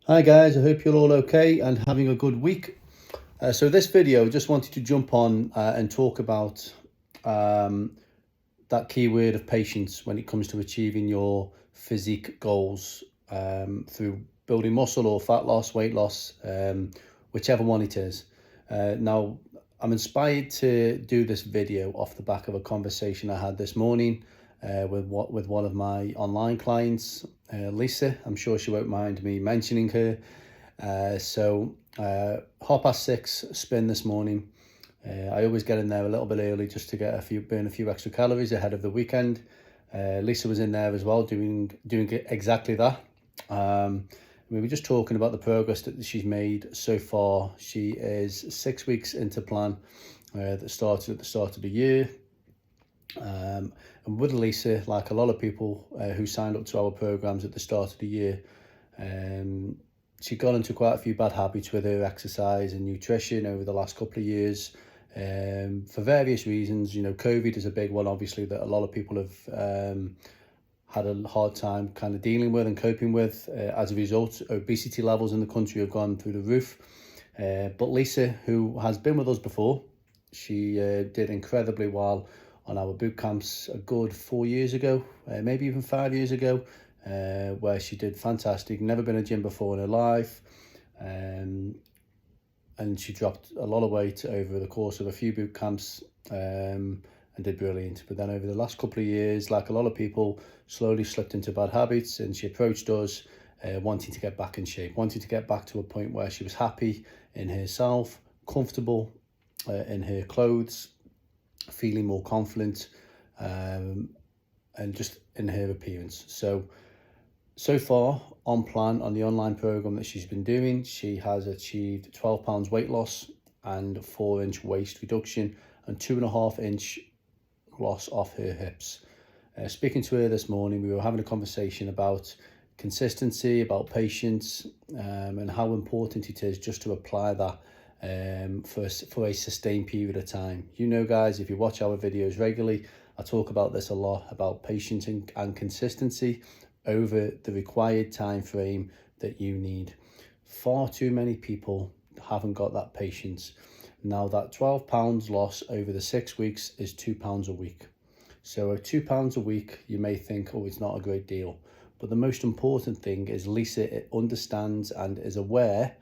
Hi guys, I hope you're all okay and having a good week. So this video, just wanted to jump on and talk about that key word of patience when it comes to achieving your physique goals through building muscle or fat loss, weight loss, whichever one it is. Now, I'm inspired to do this video off the back of a conversation I had this morning with one of my online clients, Lisa. I'm sure she won't mind me mentioning her. So 6:30 spin this morning. I always get in there a little bit early just to burn a few extra calories ahead of the weekend. Lisa was in there as well, doing exactly that. We were just talking about the progress that she's made so far. She is 6 weeks into plan that started at the start of the year. And with Lisa, like a lot of people who signed up to our programs at the start of the year, she got into quite a few bad habits with her exercise and nutrition over the last couple of years, for various reasons. You know, COVID is a big one, obviously, that a lot of people have had a hard time kind of dealing with and coping with. As a result, obesity levels in the country have gone through the roof. But Lisa, who has been with us before, she did incredibly well on our boot camps a good 4 years ago, maybe even 5 years ago, where she did fantastic. Never been a gym before in her life, and she dropped a lot of weight over the course of a few boot camps, and did brilliant. But then over the last couple of years, like a lot of people, slowly slipped into bad habits, and she approached us wanting to get back in shape, wanting to get back to a point where she was happy in herself, comfortable in her clothes, feeling more confident, and just in her appearance. So far on plan on the online program that she's been doing, she has achieved 12 pounds weight loss and 4-inch waist reduction and 2.5-inch loss off her hips. Speaking to her this morning, we were having a conversation about consistency, about patience, and how important it is just to apply that for a sustained period of time. You know, guys, if you watch our videos regularly, I talk about this a lot, about patience and consistency over the required time frame that you need. Far too many people haven't got that patience. Now, that 12 pounds loss over the 6 weeks is £2 a week. So at £2 a week, you may think, oh, it's not a great deal. But the most important thing is Lisa understands and is aware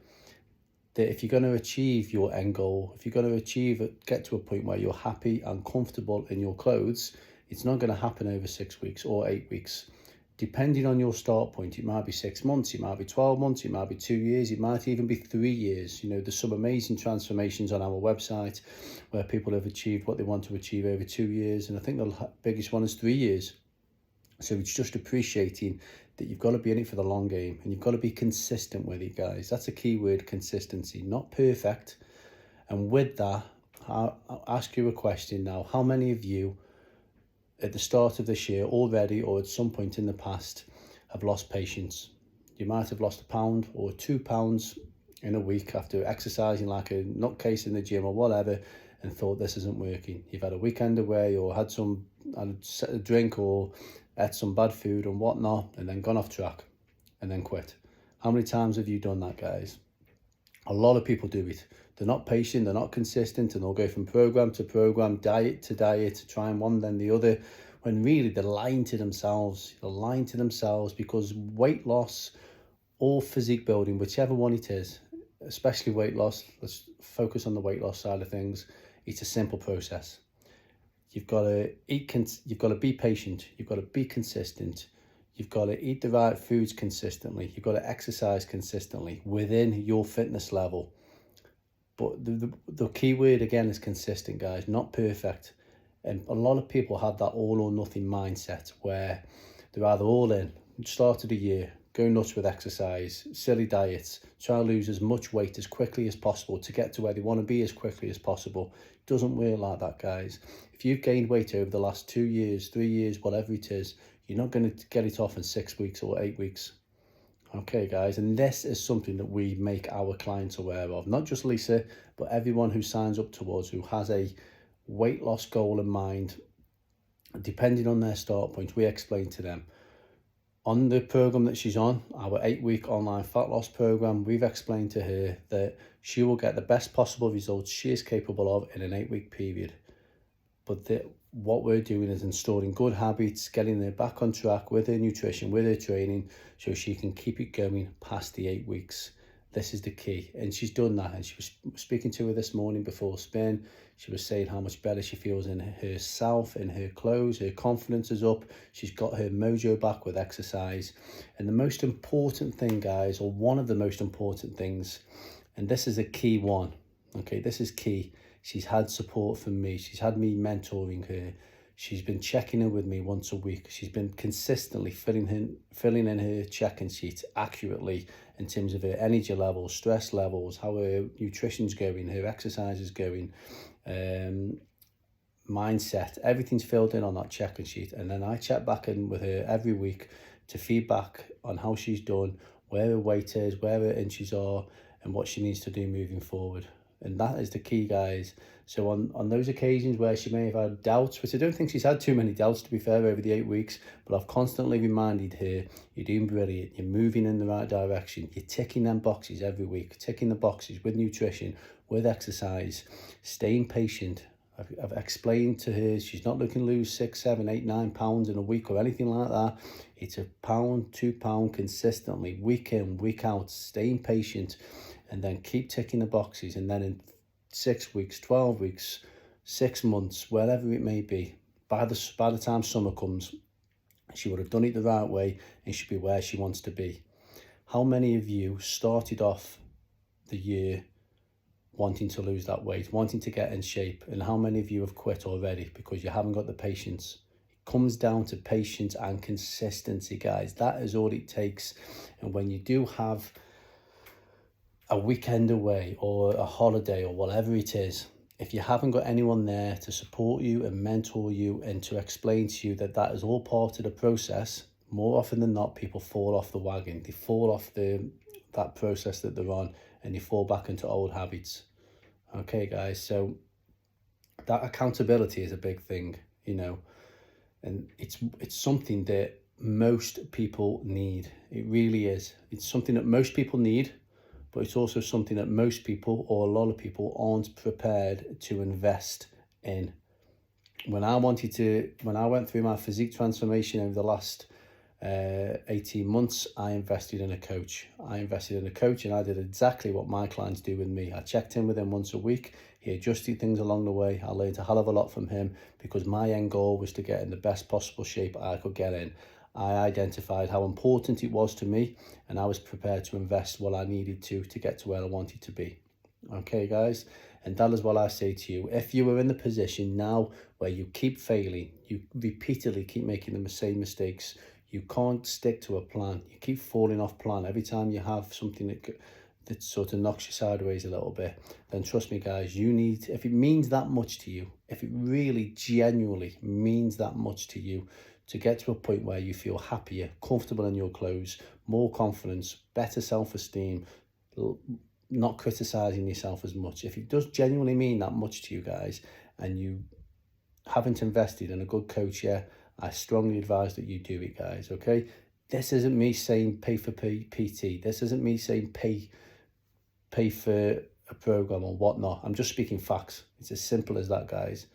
that if you're going to achieve your end goal, if you're going to get to a point where you're happy and comfortable in your clothes, it's not going to happen over 6 weeks or 8 weeks. Depending on your start point, it might be 6 months, it might be 12 months, it might be 2 years, it might even be 3 years. You know, there's some amazing transformations on our website where people have achieved what they want to achieve over 2 years. And I think the biggest one is 3 years. So it's just appreciating that you've got to be in it for the long game and you've got to be consistent with it, guys. That's a key word, consistency, not perfect. And with that, I'll ask you a question now. How many of you at the start of this year already, or at some point in the past, have lost patience? You might have lost £1 or £2 in a week after exercising like a nutcase in the gym or whatever, and thought this isn't working. You've had a weekend away or had a drink or ate some bad food and whatnot, and then gone off track and then quit. How many times have you done that, guys? A lot of people do it. They're not patient, they're not consistent, and they'll go from program to program, diet to diet, trying one then the other, when really they're lying to themselves. They're lying to themselves, because weight loss or physique building, whichever one it is, especially weight loss, let's focus on the weight loss side of things, it's a simple process. You've got to you've got to be patient, you've got to be consistent, you've got to eat the right foods consistently, you've got to exercise consistently within your fitness level. But the key word again is consistent, guys, not perfect. And a lot of people have that all or nothing mindset where they're either all in, start of the year, go nuts with exercise, silly diets, try to lose as much weight as quickly as possible to get to where they want to be as quickly as possible. It doesn't work like that, guys. If you've gained weight over the last 2 years, 3 years, whatever it is, you're not going to get it off in 6 weeks or 8 weeks. Okay, guys, and this is something that we make our clients aware of. Not just Lisa, but everyone who signs up to us who has a weight loss goal in mind. Depending on their start point, we explain to them, On the program that she's on, our 8-week online fat loss program, we've explained to her that she will get the best possible results she is capable of in an 8-week period. But what we're doing is installing good habits, getting her back on track with her nutrition, with her training, so she can keep it going past the 8 weeks. This is the key. And she's done that. And she was speaking to her this morning before spin. She was saying how much better she feels in herself, in her clothes. Her confidence is up. She's got her mojo back with exercise. And the most important thing, guys, or one of the most important things, and this is a key one, okay, this is key. She's had support from me. She's had me mentoring her. She's been checking in with me once a week. She's been consistently filling in her check-in sheet accurately in terms of her energy levels, stress levels, how her nutrition's going, her exercise is going, mindset. Everything's filled in on that check-in sheet. And then I check back in with her every week to feedback on how she's done, where her weight is, where her inches are, and what she needs to do moving forward. And that is the key, guys. So on those occasions where she may have had doubts, which I don't think she's had too many doubts, to be fair, over the 8 weeks, but I've constantly reminded her, you're doing brilliant, you're moving in the right direction, you're ticking them boxes every week, ticking the boxes with nutrition, with exercise, staying patient. I've explained to her she's not looking to lose 6, 7, 8, 9 pounds in a week or anything like that. It's £1, £2 consistently, week in, week out, staying patient, and then keep ticking the boxes. And then in 6 weeks, 12 weeks, 6 months, wherever it may be, by the time summer comes, she would have done it the right way and she'll be where she wants to be. How many of you started off the year wanting to lose that weight, wanting to get in shape, and how many of you have quit already because you haven't got the patience? It comes down to patience and consistency, guys. That is all it takes. And when you do have a weekend away or a holiday or whatever it is, if you haven't got anyone there to support you and mentor you and to explain to you that that is all part of the process, more often than not, people fall off the wagon. They fall off that process that they're on, and you fall back into old habits. Okay, guys, so that accountability is a big thing, you know, and it's something that most people need. It really is. It's something that most people need, but it's also something that most people, or a lot of people, aren't prepared to invest in. When I went through my physique transformation over the last 18 months, I invested in a coach. And I did exactly what my clients do with me. I checked in with him once a week. He adjusted things along the way. I learned a hell of a lot from him because my end goal was to get in the best possible shape I could get in. I identified how important it was to me, and I was prepared to invest what I needed to get to where I wanted to be. Okay, guys, and that is what I say to you. If you are in the position now where you keep failing, you repeatedly keep making the same mistakes, you can't stick to a plan, you keep falling off plan every time you have something that sort of knocks you sideways a little bit, then trust me, guys, you need, if it means that much to you, if it really genuinely means that much to you, to get to a point where you feel happier, comfortable in your clothes, more confidence, better self-esteem, not criticizing yourself as much. If it does genuinely mean that much to you guys, and you haven't invested in a good coach yet, I strongly advise that you do it, guys, okay? This isn't me saying pay for PT. This isn't me saying pay for a program or whatnot. I'm just speaking facts. It's as simple as that, guys.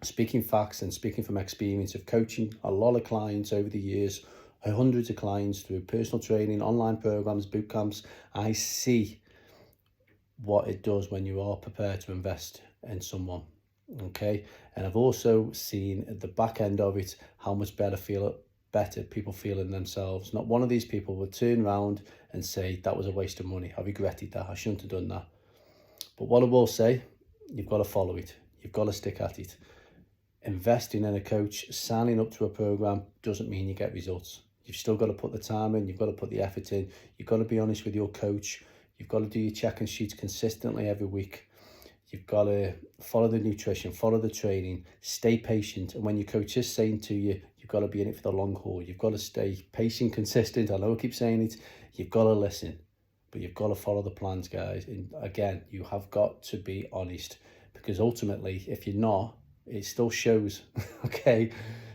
Speaking facts and speaking from experience of coaching a lot of clients over the years, hundreds of clients through personal training, online programs, boot camps. I see what it does when you are prepared to invest in someone, okay? And I've also seen at the back end of it how much better people feel in themselves. Not one of these people will turn around and say, that was a waste of money, I regretted that, I shouldn't have done that. But what I will say, you've got to follow it, you've got to stick at it. Investing in a coach, signing up to a program doesn't mean you get results. You've still got to put the time in, you've got to put the effort in, you've got to be honest with your coach, you've got to do your check-in sheets consistently every week. You've got to follow the nutrition, follow the training, stay patient. And when your coach is saying to you, you've got to be in it for the long haul. You've got to stay patient, consistent. I know I keep saying it. You've got to listen, but you've got to follow the plans, guys. And again, you have got to be honest, because ultimately, if you're not, it still shows, okay?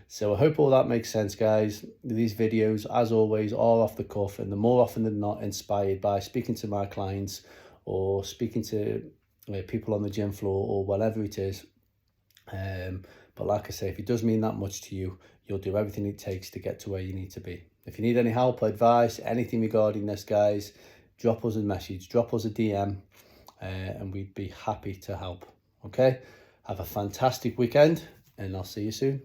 So I hope all that makes sense, guys. These videos, as always, are off the cuff, and the more often than not inspired by speaking to my clients or speaking to people on the gym floor or whatever it is. But like I say, if it does mean that much to you, you'll do everything it takes to get to where you need to be. If you need any help, advice, anything regarding this, guys, drop us a message, drop us a DM, and we'd be happy to help. Okay, have a fantastic weekend, and I'll see you soon.